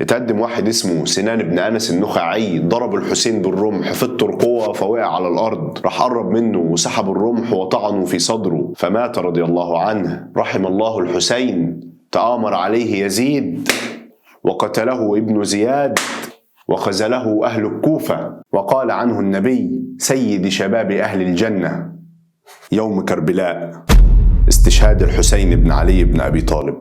اتقدم واحد اسمه سنان بن أنس النخعي، ضرب الحسين بالرمح في الترقوة فوقع على الأرض، راح قرب منه وسحب الرمح وطعنه في صدره فمات رضي الله عنه. رحم الله الحسين، تآمر عليه يزيد وقتله ابن زياد وخزله أهل الكوفة، وقال عنه النبي سيد شباب أهل الجنة. يوم كربلاء، استشهاد الحسين بن علي بن أبي طالب.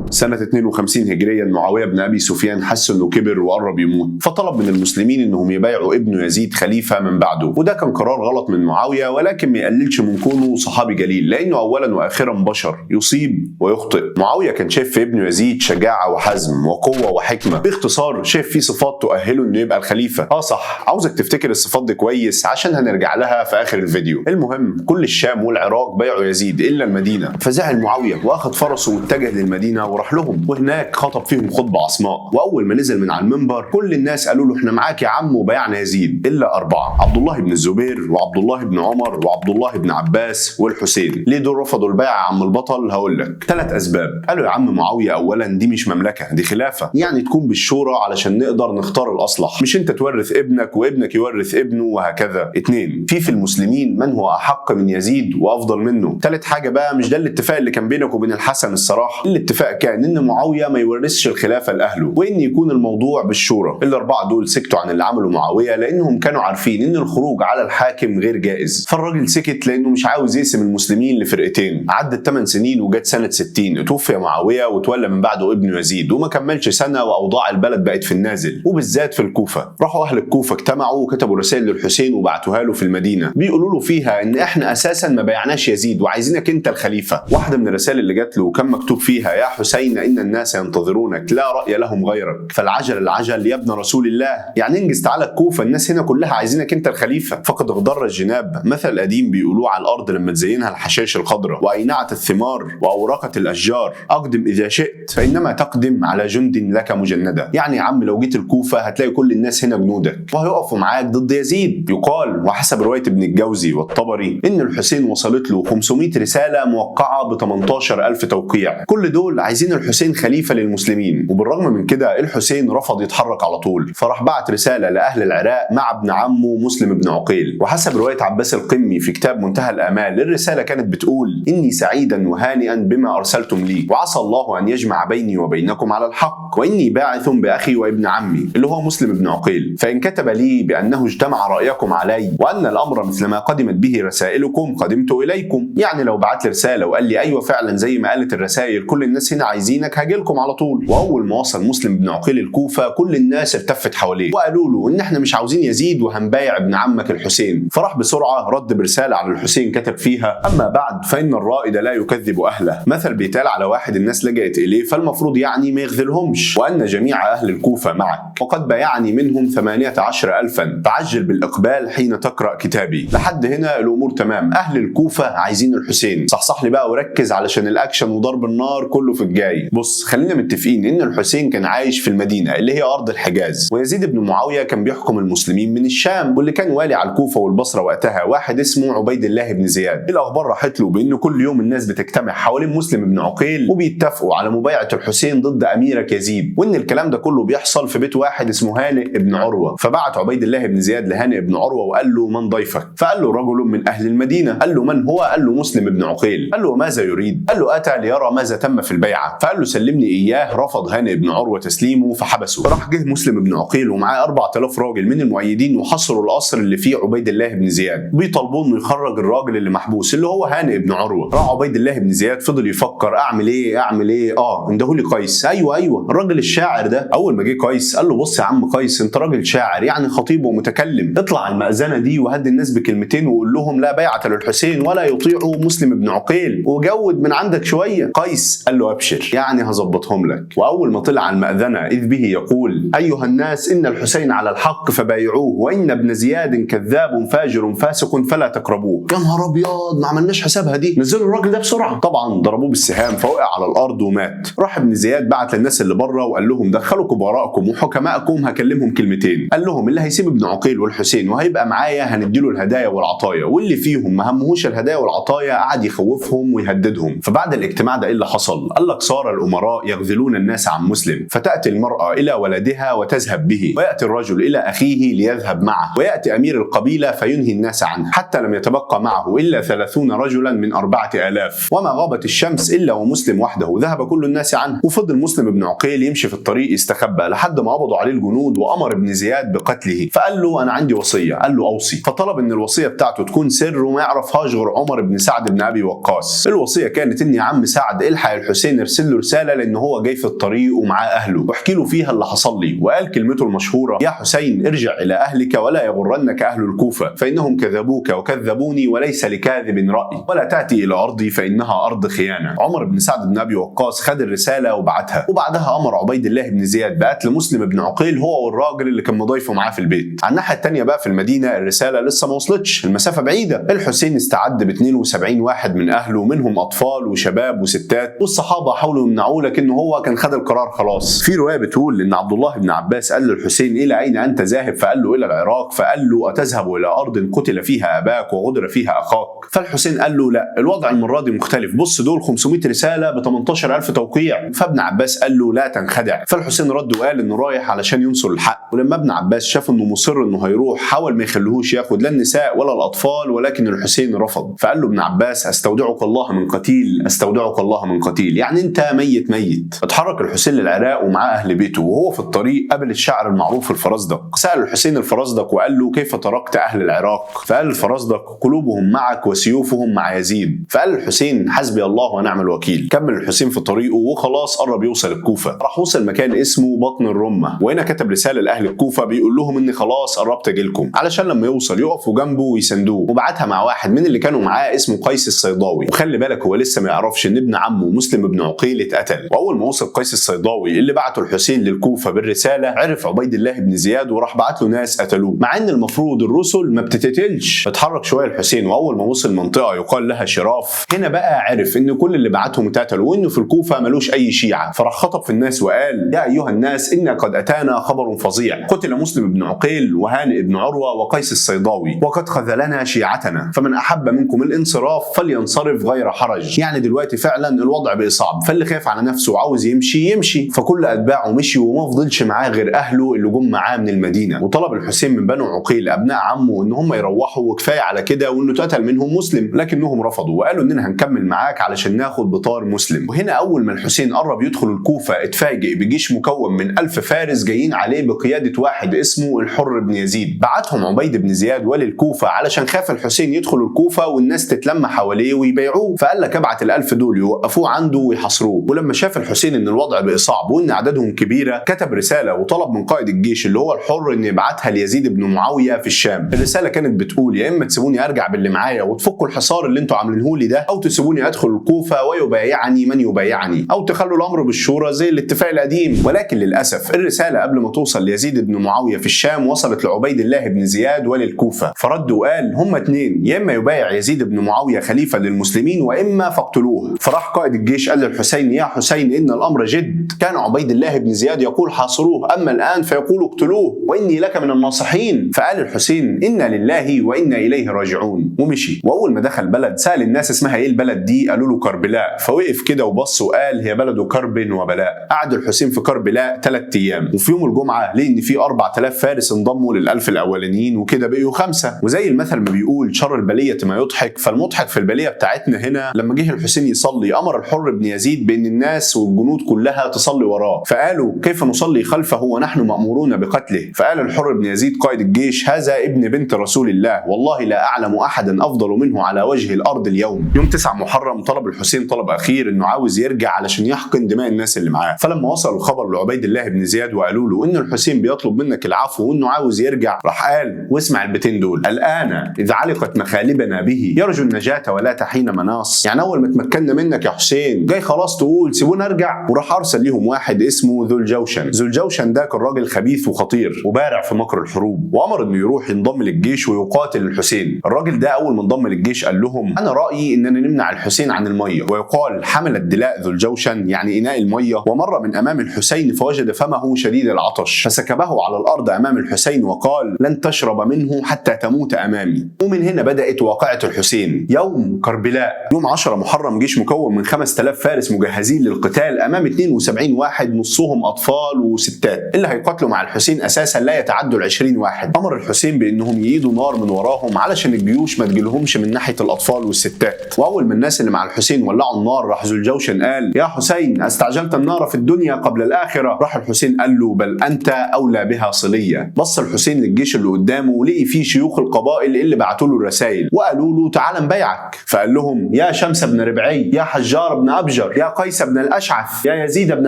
سنة 52 هجريا معاوية بن أبي سفيان حس إنه كبر وقرب يموت، فطلب من المسلمين إنهم يبايعوا ابنه يزيد خليفة من بعده، وده كان قرار غلط من معاوية، ولكن ما يقللش من كونه صحابي جليل، لأنه أولا وآخرا بشر يصيب ويخطئ. معاوية كان شايف في ابنه يزيد شجاعة وحزم وقوة وحكمة، باختصار شايف فيه صفات تؤهله إنه يبقى الخليفة. صح، عاوزك تفتكر الصفات دي كويس عشان هنرجع لها في آخر الفيديو. المهم كل الشام والعراق بايعوا يزيد إلا المدينة، فزعل معاوية وأخذ فرسه واتجه للمدينة وراح لهم، وهناك خطب فيهم خطبة عصماء. واول ما نزل من على المنبر كل الناس قالوا له احنا معاك يا عم وبايعنا يزيد، الا اربعه: عبد الله بن الزبير وعبد الله بن عمر وعبد الله بن عباس والحسين. ليه دول رفضوا البيعه يا عم البطل؟ هقول لك. 3 اسباب. قالوا يا عم معاويه اولا دي مش مملكه، دي خلافه، يعني تكون بالشورى علشان نقدر نختار الاصلح، مش انت تورث ابنك وابنك يورث ابنه وهكذا. 2 في المسلمين من هو احق من يزيد وافضل منه. 3 حاجه بقى، مش ده الاتفاق اللي كان بينك وبين الحسن الصراحه، الاتفاق كان ان معاويه ما يورثش الخلافه لاهله وان يكون الموضوع بالشورى. الاربعه دول سكتوا عن اللي عمله معاويه لانهم كانوا عارفين ان الخروج على الحاكم غير جائز، فالراجل سكت لانه مش عاوز يقسم المسلمين لفرقتين. عدت 8 سنين وجت سنه 60 توفي معاويه وتولى من بعده ابنه يزيد، وما كملش سنه واوضاع البلد بقت في النازل، وبالذات في الكوفه. راحوا اهل الكوفه اجتمعوا وكتبوا رسائل للحسين وبعتوها له في المدينه، بيقولوا له فيها ان احنا اساسا ما بايعناش يزيد وعايزينك انت الخليفه. واحده من الرسائل اللي جات له كان مكتوب فيها: يا حسين ان الناس ينتظرونك، لا رأي لهم غيرك، فالعجل العجل يا ابن رسول الله، يعني انجز تعالى الكوفة، الناس هنا كلها عايزينك انت الخليفة. فقد اغضر الجناب، مثل قديم بيقولوه على الارض لما تزينها الحشائش الخضراء، واينعت الثمار واورقت الاشجار، اقدم اذا شئت فانما تقدم على جند لك مجندة. يعني يا عم لو جيت الكوفة هتلاقي كل الناس هنا جنودك وهيقفوا معاك ضد يزيد. يقال وحسب رواية ابن الجوزي والطبري ان الحسين وصلت له 500 رسالة موقعة ب 18,000 توقيع، كل دول عايزين الحسين خليفة للمسلمين. وبالرغم من كده الحسين رفض يتحرك على طول، فراح بعت رسالة لأهل العراق مع ابن عمه مسلم بن عقيل. وحسب رواية عباس القمي في كتاب منتهى الآمال، الرسالة كانت بتقول: إني سعيدا وهانئا بما أرسلتم لي، وعسى الله أن يجمع بيني وبينكم على الحق، وإني باعث بأخي وابن عمي اللي هو مسلم بن عقيل، فإن كتب لي بأنه اجتمع رأيكم علي وأن الأمر مثل ما قدمت به رسائلكم قدمت إليكم. يعني لو بعت لي رسالة وقال لي أيوة فعلا زي ما قالت الرسائل كل الناس هنا عايزينك، هاجيلكم على طول. واول ما وصل مسلم بن عقيل الكوفه كل الناس التفت حواليه وقالوا له ان احنا مش عاوزين يزيد وهنبايع ابن عمك الحسين. فراح بسرعه رد برساله على الحسين كتب فيها: اما بعد فان الرائد لا يكذب اهله، مثل بيتقال على واحد الناس لجأت اليه فالمفروض يعني ما يخذلهمش، وان جميع اهل الكوفه معك، وقد بايعني منهم 18,000، فعجل بالاقبال حين تقرا كتابي. لحد هنا الامور تمام، اهل الكوفه عايزين الحسين. صحصح لي بقى وركز علشان الاكشن وضرب النار كله في الجاي. بص، خلينا متفقين ان الحسين كان عايش في المدينه اللي هي ارض الحجاز، ويزيد بن معاويه كان بيحكم المسلمين من الشام، واللي كان والي على الكوفه والبصره وقتها واحد اسمه عبيد الله بن زياد. الاخبار راحت له بان كل يوم الناس بتجتمع حوالين مسلم بن عقيل وبيتفقوا على مبايعه الحسين ضد اميرك يزيد، وان الكلام ده كله بيحصل في بيت واحد اسمه هانئ بن عروه. فبعت عبيد الله بن زياد لهانئ بن عروه وقال له: من ضيفك؟ فقال له: رجل من اهل المدينه. قال له: من هو؟ قال له: مسلم بن عقيل. قال له: ماذا يريد؟ قال له: اتى ليرى ماذا تم في البيعه. فقال له: سلمني اياه. رفض هانئ بن عروه تسليمه فحبسه. فراح جه مسلم بن عقيل ومعاه 4,000 راجل من المؤيدين وحصروا القصر اللي فيه عبيد الله بن زياد، بيطالبوه انه يخرج الراجل اللي محبوس اللي هو هانئ بن عروه. راح عبيد الله بن زياد فضل يفكر: اعمل ايه اعمل ايه؟ اندهولي قيس. ايوه الراجل الشاعر ده. اول ما جه قيس قال له: بص يا عم قيس، انت راجل شاعر يعني خطيب ومتكلم، اطلع المأذنه دي وهدي الناس بكلمتين وقول لهم لا بيعه للحسين ولا يطيعوا مسلم بن عقيل، وجود من عندك شويه. قيس قال له: ابشر يعني هظبطهم لك. واول ما طلع المأذنه اذ به يقول: ايها الناس ان الحسين على الحق فبايعوه، وان ابن زياد كذاب فاجر فاسق فلا تقربوه. يا نهار ابيض، ما عملناش حسابها دي، نزلوا الراجل ده بسرعه. طبعا ضربوه بالسهام فوقع على الارض ومات. راح ابن زياد بعت للناس اللي بره وقال لهم: دخلوا كبارائكم وحكمائكم هكلمهم كلمتين. قال لهم: اللي هيسيب ابن عقيل والحسين وهيبقى معايا هنديله الهدايا والعطايا، واللي فيهم ما همهوش الهدايا والعطايا قعد يخوفهم ويهددهم. فبعد الاجتماع ده ايه اللي حصل؟ قال لك صار الأمراء يخذلون الناس عن مسلم، فتأتي المرأة إلى ولدها وتذهب به، ويأتي الرجل إلى أخيه ليذهب معه، ويأتي أمير القبيلة فينهي الناس عنه، حتى لم يتبقى معه إلا 30 رجلا من 4000. وما غابت الشمس إلا ومسلم وحده، ذهب كل الناس عنه. وفضل مسلم بن عقيل يمشي في الطريق يستخبى لحد ما قبضوا عليه الجنود، وأمر ابن زياد بقتله. فقال له أنا عندي وصية، قال له أوصي. فطلب إن الوصية بتاعته تكون سر وما يعرفهاش غير عمر بن سعد بن أبي وقاص. الوصية كانت إن يا عم سعد الحق الحسين، ارسل له رسالة لأن هو جاي في الطريق ومعاه أهله، واحكي له فيها اللي حصل لي. وقال كلمته المشهورة: يا حسين ارجع إلى أهلك ولا يغرنك أهل الكوفة، فإنهم كذبوك وكذبوني وليس لكاذب رأي، ولا تأتي إلى أرضي فإنها أرض خيانة. عمر بن سعد بن أبي وقاص خد الرسالة وبعتها، وبعدها أمر عبيد الله بن زياد بقتل مسلم بن عقيل هو والراجل اللي كان مضيفه معاه في البيت. على الناحية التانية بقى في المدينة الرسالة لسه ما وصلتش، المسافة بعيدة. الحسين استعد ب 72 واحد من أهله، منهم أطفال وشباب وستات، والصحابة حاولوا يمنعوه لكنه هو كان خد القرار خلاص. في رواية بتقول إن عبد الله بن عباس قال للحسين: إلى أين أنت ذاهب؟ فقال له: إلى العراق. فقال له: أتذهب إلى أرض قتل فيها أباك وغدر فيها أخاك؟ فالحسين قال له: لا، الوضع المرة دي مختلف، بص دول 500 رسالة ب 18000 توقيع. فابن عباس قال له: لا تنخدع. فالحسين رد وقال إنه رايح علشان ينصر الحق. ولما ابن عباس شاف إنه مصر إنه هيروح، حاول ما يخليهوش ياخد لا النساء ولا الأطفال، ولكن الحسين رفض. فقال له ابن عباس: أستودعك الله من قتيل، أستودعك الله من قتيل، يعني أنت ميت ميت. اتحرك الحسين للعراق ومعاه أهل بيته، وهو في الطريق قابل الشاعر المعروف الفرزدق. سأل الحسين الفرزدق وقال له: كيف تركت أهل العراق؟ فقال الفرزدق: قلوبهم معك وسيوفهم مع يزيد. فقال الحسين: حسبي الله ونعم الوكيل. كمل الحسين في طريقه وخلاص قرب يوصل الكوفة. راح وصل مكان اسمه بطن الرمة، وهنا كتب رسالة لأهل الكوفة بيقول لهم إني خلاص قربت أجيلكم، علشان لما يوصل يقفوا جنبه ويسندوه. وبعتها مع واحد من اللي كانوا معاه اسمه قيس الصيداوي. وخلي بالك هو لسه ما يعرفش إن ابن عمه مسلم بن عقيل اتقتل. وأول ما وصل قيس الصيداوي اللي بعته الحسين للكوفة بالرسالة، عرف عبيد الله بن زياد وراح بعت له ناس قتلوه، مع إن المفروض الرسل ما بتتقتلش. اتحرك شوية الحسين، وأول ما وصل منطقة يقال لها شراف، هنا بقى عرف إن كل اللي بعتهم اتقتلوا، وإنه في الكوفة ملوش أي شيعة. فراح خطب في الناس وقال: يا أيها الناس، إن قد أتانا خبر فظيع، قتل مسلم بن عقيل وهانئ بن عروة وقيس الصيداوي، وقد خذلنا شيعتنا، فمن أحب منكم الانصراف فلينصرف غير حرج. يعني دلوقتي فعلا الوضع بقى صعب، فاللي خاف على نفسه وعاوز يمشي يمشي. فكل أتباعه مشي، وما فضلش معاه غير أهله اللي جم معاه من المدينة. وطلب الحسين من بنو عقيل أبناء عمه إن هم يروحوا وكفاية على كده، وإنه اتقتل منهم مسلم، لكنهم رفضوا وقالوا إننا هنكمل معاك علشان ناخد بطار مسلم. وهنا أول ما الحسين قرب يدخل الكوفة اتفاجئ بجيش مكون من 1000 فارس جايين عليه بقيادة واحد اسمه الحر بن يزيد. بعتهم عبيد بن زياد والي الكوفة علشان خاف الحسين يدخل الكوفة والناس تتلم حواليه ويبيعوه، فقال لك ابعت ال1000 دول يوقفوه عنده ويحاصروه. ولما شاف الحسين ان الوضع بقى صعب وان عددهم كبيرة، كتب رسالة وطلب من قائد الجيش اللي هو الحر ان يبعتها ليزيد بن معاوية في الشام. الرسالة كانت بتقول: يا اما تسيبوني ارجع باللي معايا وتفكوا الحصار اللي انتوا عاملينه لي ده، او تسيبوني ادخل الكوفة ويبايعني من يبايعني، او تخلوا الامر بالشورى زي الاتفاق القديم. ولكن للاسف الرسالة قبل ما توصل ليزيد بن معاوية في الشام وصلت لعبيد الله بن زياد والي الكوفة، فرد وقال: هما اتنين، يا اما يبايع يزيد بن معاوية خليفة للمسلمين واما فاقتلوه. فراح قائد الجيش قال للحسين: يا حسين، ان الامر جد، كان عبيد الله بن زياد يقول حاصروه، اما الان فيقول اقتلوه، واني لك من الناصحين. فقال الحسين: انا لله وانا اليه راجعون، ومشي. واول ما دخل بلد سال الناس اسمها ايه البلد دي، قالوا له كربلاء. فوقف كده وبص وقال: هي بلد كرب وبلاء. قعد الحسين في كربلاء 3 ايام، وفي يوم الجمعه لان في 4000 فارس انضموا لل1000 الاولانيين، وكده بقوا 5. وزي المثل ما بيقول: شر البليه ما يضحك. فالمضحك في البليه بتاعتنا هنا لما جه الحسين يصلي، امر الحر بن يزيد بان الناس والجنود كلها تصلي وراه، فقالوا: كيف نصلي خلفه ونحن مامورون بقتله؟ فقال الحر بن يزيد قائد الجيش: هذا ابن بنت رسول الله، والله لا اعلم احدا افضل منه على وجه الارض اليوم. يوم 9 محرم طلب الحسين طلب اخير انه عاوز يرجع علشان يحقن دماء الناس اللي معاه. فلما وصل الخبر لعبيد الله بن زياد وقالوا له ان الحسين بيطلب منك العفو وانه عاوز يرجع، راح قال: واسمع البيتين دول: الان اذا علقت مخالبنا به يرجو النجاة ولا تحين مناص. يعني اول ما تمكنا منك يا حسين جاي خلاص تقول سيبونا ارجع؟ وراح ارسل ليهم واحد اسمه ذو الجوشن. ذو الجوشن ده كان راجل خبيث وخطير وبارع في مكر الحروب، وامر انه يروح ينضم للجيش ويقاتل الحسين. الراجل ده اول ما انضم للجيش قال لهم: انا رايي اننا نمنع الحسين عن الميه. ويقال: حمل الدلاء ذو الجوشن يعني اناء الميه، ومر من امام الحسين فوجد فمه شديد العطش، فسكبه على الارض امام الحسين وقال: لن تشرب منه حتى تموت امامي. ومن هنا بدات واقعه الحسين. يوم كربلاء، يوم 10 محرم، جيش مكون من 5000 فارس مجهزين للقتال امام 72 واحد نصهم اطفال وستات اللي هيقاتلوا مع الحسين اساسا لا يتعدوا ال20 واحد. امر الحسين بانهم يقيدوا نار من وراهم علشان الجيوش ما تجيلهمش من ناحيه الاطفال والستات. واول ما الناس اللي مع الحسين ولعوا النار راح ذو الجوشن قال: يا حسين استعجلت النار في الدنيا قبل الاخره. راح الحسين قال له: بل انت اولى بها صليه. بص الحسين للجيش اللي قدامه ولقي فيه شيوخ القبائل اللي بعتوا له الرسائل وقالوا له: تعال نبايعك. فقال لهم: يا شمس بن ربعي، يا حجار بن ابجر، يا قيس بن الاشعث، يا يزيد بن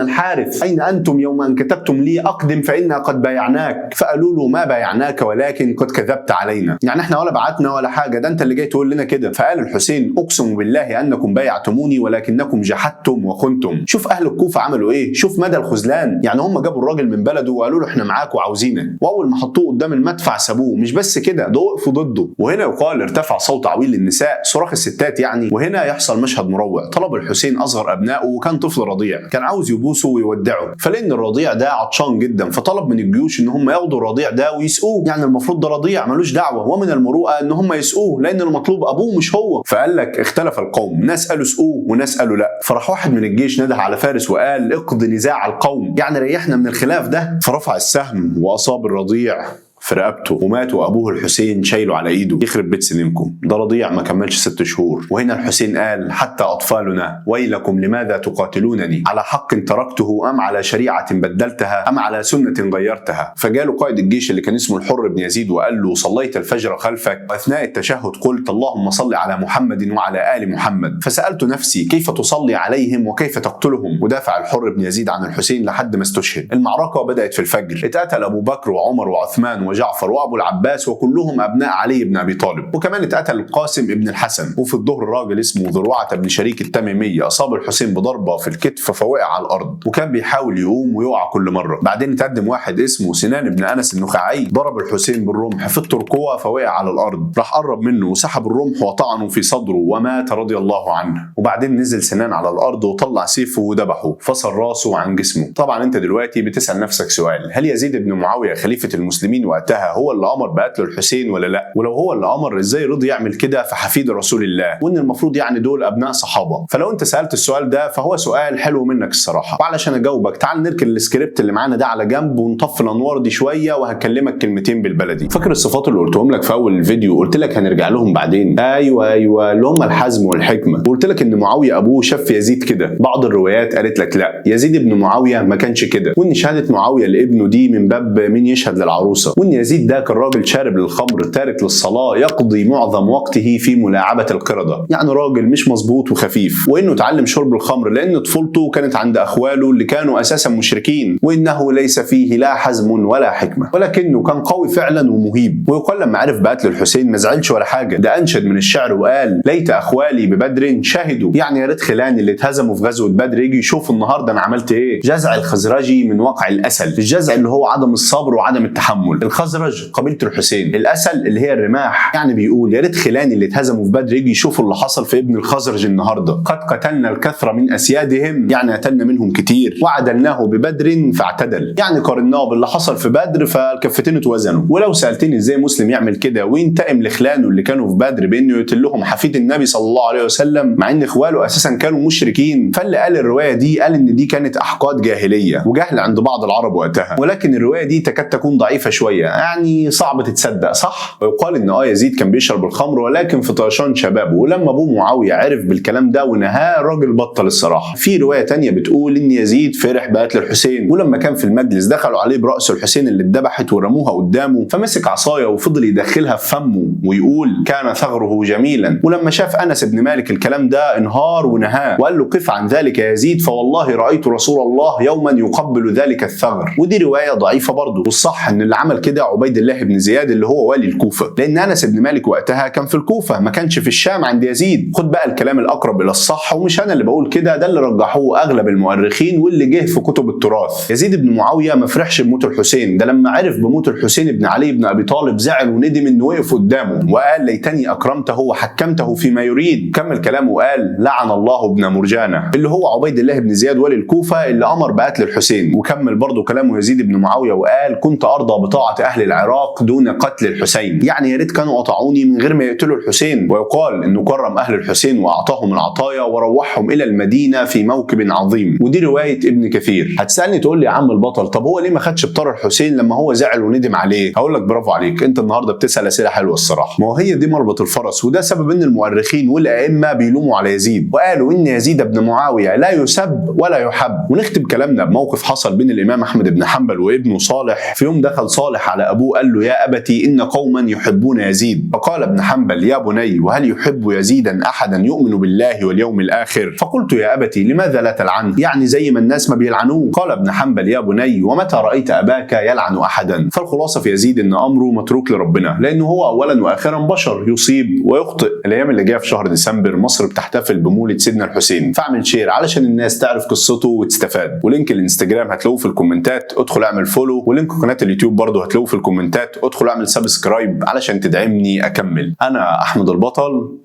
الحارث، اين انتم يوم ان كتبتم لي اقدم فانا قد بايعناك؟ فقالوا له: ما بايعناك ولكن قد كذبت علينا. يعني احنا ولا بعتنا ولا حاجه، ده انت اللي جاي تقول لنا كده. فقال الحسين: اقسم بالله انكم بايعتموني ولكنكم جحدتم وخنتم. شوف اهل الكوفه عملوا ايه، شوف مدى الخذلان. يعني هم جابوا الراجل من بلده وقالوا له: احنا معاك وعاوزينك، واول ما حطوه قدام المدفع سابوه. مش بس كده، ده وقفوا ضده. وهنا يقال ارتفع صوت عويل للنساء، صراخ الستات يعني. وهنا يحصل مشهد مروع. طلب الحسين اصغر ابنائه وكان طفل رضيع، كان عاوز يبوسه ويودعه، فلان الرضيع ده عطشان جدا فطلب من الجيوش ان هم ياخدوا الرضيع ده ويسقوه. يعني المفروض ده رضيع ملوش دعوه، ومن المروءه ان هم يسقوه لان المطلوب ابوه مش هو. فقال لك: اختلف القوم، ناس قالوا سقوه وناس قالوا لا. فراح واحد من الجيش نده على فارس وقال: اقض نزاع القوم، يعني ريحنا من الخلاف ده. فرفع السهم واصاب الرضيع في رقبته ومات، وابوه الحسين شايله على ايده. يخرب بيت سنينكم، ده رضيع ما كملش 6 شهور. وهنا الحسين قال: حتى اطفالنا ويلكم لماذا تقاتلونني؟ على حق تركته ام على شريعه بدلتها ام على سنه غيرتها؟ فجاله قائد الجيش اللي كان اسمه الحر بن يزيد وقال له: صليت الفجر خلفك واثناء التشهد قلت اللهم صل على محمد وعلى ال محمد، فسالت نفسي كيف تصلي عليهم وكيف تقتلهم؟ ودافع الحر بن يزيد عن الحسين لحد ما استشهد. المعركه بدات في الفجر، اتقتل ابو بكر وعمر وعثمان وجعفر وابو العباس وكلهم ابناء علي بن ابي طالب، وكمان اتقتل القاسم ابن الحسن. وفي الظهر راجل اسمه ذروعه بن شريك التميمي اصاب الحسين بضربه في الكتف فوقع على الارض، وكان بيحاول يقوم ويقع كل مره. بعدين اتقدم واحد اسمه سنان بن انس النخعي ضرب الحسين بالرمح في الترقوه فوقع على الارض، راح قرب منه وسحب الرمح وطعنه في صدره ومات رضي الله عنه. وبعدين نزل سنان على الارض وطلع سيفه وذبحه، فصل راسه عن جسمه. طبعا انت دلوقتي بتسال نفسك سؤال: هل يزيد بن معاويه خليفه المسلمين وقتها هو اللي امر بقتل الحسين ولا لا؟ ولو هو اللي امر ازاي رضي يعمل كده في حفيد رسول الله، وان المفروض يعني دول ابناء صحابه؟ فلو انت سالت السؤال ده فهو سؤال حلو منك الصراحه. وعلشان اجاوبك تعال نركن السكريبت اللي معانا ده على جنب ونطفي الانوار دي شويه وهكلمك كلمتين بالبلدي. فاكر الصفات اللي قلتهم لك في اول الفيديو قلت لك هنرجع لهم بعدين؟ ايوه اللي هم الحزم والحكمه. وقلت لك ان معاويه ابوه شاف يزيد كده. بعض الروايات قالت لك لا، يزيد بن معاويه ما كانش كده، وان شهاده معاويه لابنه دي من باب مين يشهد للعروسه، وان يزيد ده كان راجل شارب للخمر تارك للصلاه يقضي معظم وقته في ملاعبه القرده، يعني راجل مش مظبوط وخفيف. وانه اتعلم شرب الخمر لان طفولته كانت عند اخواله اللي كانوا اساسا مشركين، وانه ليس فيه لا حزم ولا حكمه، ولكنه كان قوي فعلا ومهيب. ويقال لما عرف بقتل الحسين ما زعلش ولا حاجه، ده انشد من الشعر وقال: ليت اخوالي ببدر شهدوا، يعني يا ريت خلاني اللي اتهزموا في غزوه بدر يجي يشوفوا النهارده انا عملت ايه. جزع الخزرجي من وقع الاسل، الجزع اللي هو عدم الصبر وعدم التحمل. الخزرج قبيله الحسين، الاسل اللي هي الرماح، يعني بيقول يا ريت خلاني اللي اتهزموا في بدر يجي يشوفوا اللي حصل في ابن الخزرج النهارده. قد قتلنا الكثره من اسيادهم، يعني قتلنا منهم كتير، وعدلناه ببدر فاعتدل، يعني قارناه باللي حصل في بدر فالكفتين اتوزنوا. ولو سالتني ازاي مسلم يعمل كده وينتقم لاخوانه اللي كانوا في بدر بانه يقتلهم حفيد النبي صلى الله عليه وسلم مع ان اخواله اساسا كانوا مشركين، فاللي قال الروايه دي قال ان دي كانت احقاد جاهليه وجهل عند بعض العرب وقتها. ولكن الروايه دي تكاد تكون ضعيفه شويه، يعني صعب تتصدق صح؟ ويقال ان يزيد كان بيشرب الخمر ولكن في طيشان شبابه، ولما ابوه معاويه عرف بالكلام ده ونهاه الراجل بطل الصراحه. في روايه تانية بتقول ان يزيد فرح بقتل الحسين، ولما كان في المجلس دخلوا عليه براس الحسين اللي اتذبحت ورموها قدامه، فمسك عصايه وفضل يدخلها في فمه ويقول كان ثغره جميلا. ولما شاف انس بن مالك الكلام ده انهار ونهاه وقال له قف عن ذلك يا يزيد فوالله رايت رسول الله يوما يقبل ذلك الثغر. ودي روايه ضعيفه برضه، والصح ان اللي عمل كده عبيد الله بن زياد اللي هو والي الكوفه، لان انس بن مالك وقتها كان في الكوفه ما كانش في الشام عند يزيد. خد بقى الكلام الاقرب الى الصح، ومش انا اللي بقول كده، ده اللي رجحوه اغلب المؤرخين واللي جه في كتب التراث. يزيد بن معاويه ما فرحش بموت الحسين، ده لما عرف بموت الحسين بن علي بن ابي طالب زعل وندم انه وقف قدامه وقال ليتني اكرمته وحكمته فيما يريد. كمل كلامه وقال لعن الله ابن مرجانه اللي هو عبيد الله بن زياد والي الكوفه اللي امر بقتل الحسين. وكمل برضه كلامه يزيد بن معاويه وقال كنت ارضى بطاعه اهل العراق دون قتل الحسين، يعني يا ريت كانوا قطعوني من غير ما يقتلوا الحسين. ويقال انه كرم اهل الحسين واعطاهم العطايا وروحهم الى المدينه في موكب عظيم، ودي روايه ابن كثير. هتسالني تقول لي يا عم البطل، طب هو ليه ما خدش بطار الحسين لما هو زعل وندم عليه؟ هقول لك برافو عليك، انت النهارده بتسال اسئله حلوه الصراحه. ما هي دي مربط الفرس، وده سبب ان المؤرخين والائمه بيلوموا على يزيد وقالوا ان يزيد بن معاويه لا يسب ولا يحب. ونختم كلامنا بموقف حصل بين الامام احمد بن حنبل وابنه صالح. في يوم دخل صالح على ابوه قال له يا ابتي ان قوما يحبون يزيد. فقال ابن حنبل يا بني وهل يحب يزيدا احدا يؤمن بالله واليوم الاخر؟ فقلت يا ابتي لماذا لا تلعنه؟ يعني زي ما الناس ما بيلعنوه. قال ابن حنبل يا بني ومتى رايت اباك يلعن احدا؟ فالخلاصه في يزيد ان امره متروك لربنا، لانه هو اولا واخرا بشر يصيب ويخطئ. الايام اللي جايه في شهر ديسمبر مصر بتحتفل بمولد سيدنا الحسين، فاعمل شير علشان الناس تعرف قصته وتستفاد. ولينك الانستجرام هتلاقوه في الكومنتات، ادخل اعمل فولو. ولينك قناه اليوتيوب برضه هتلاقوه في الكومنتات، ادخل اعمل سبسكرايب علشان تدعمني اكمل. انا احمد البطل،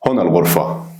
هنا الغرفه.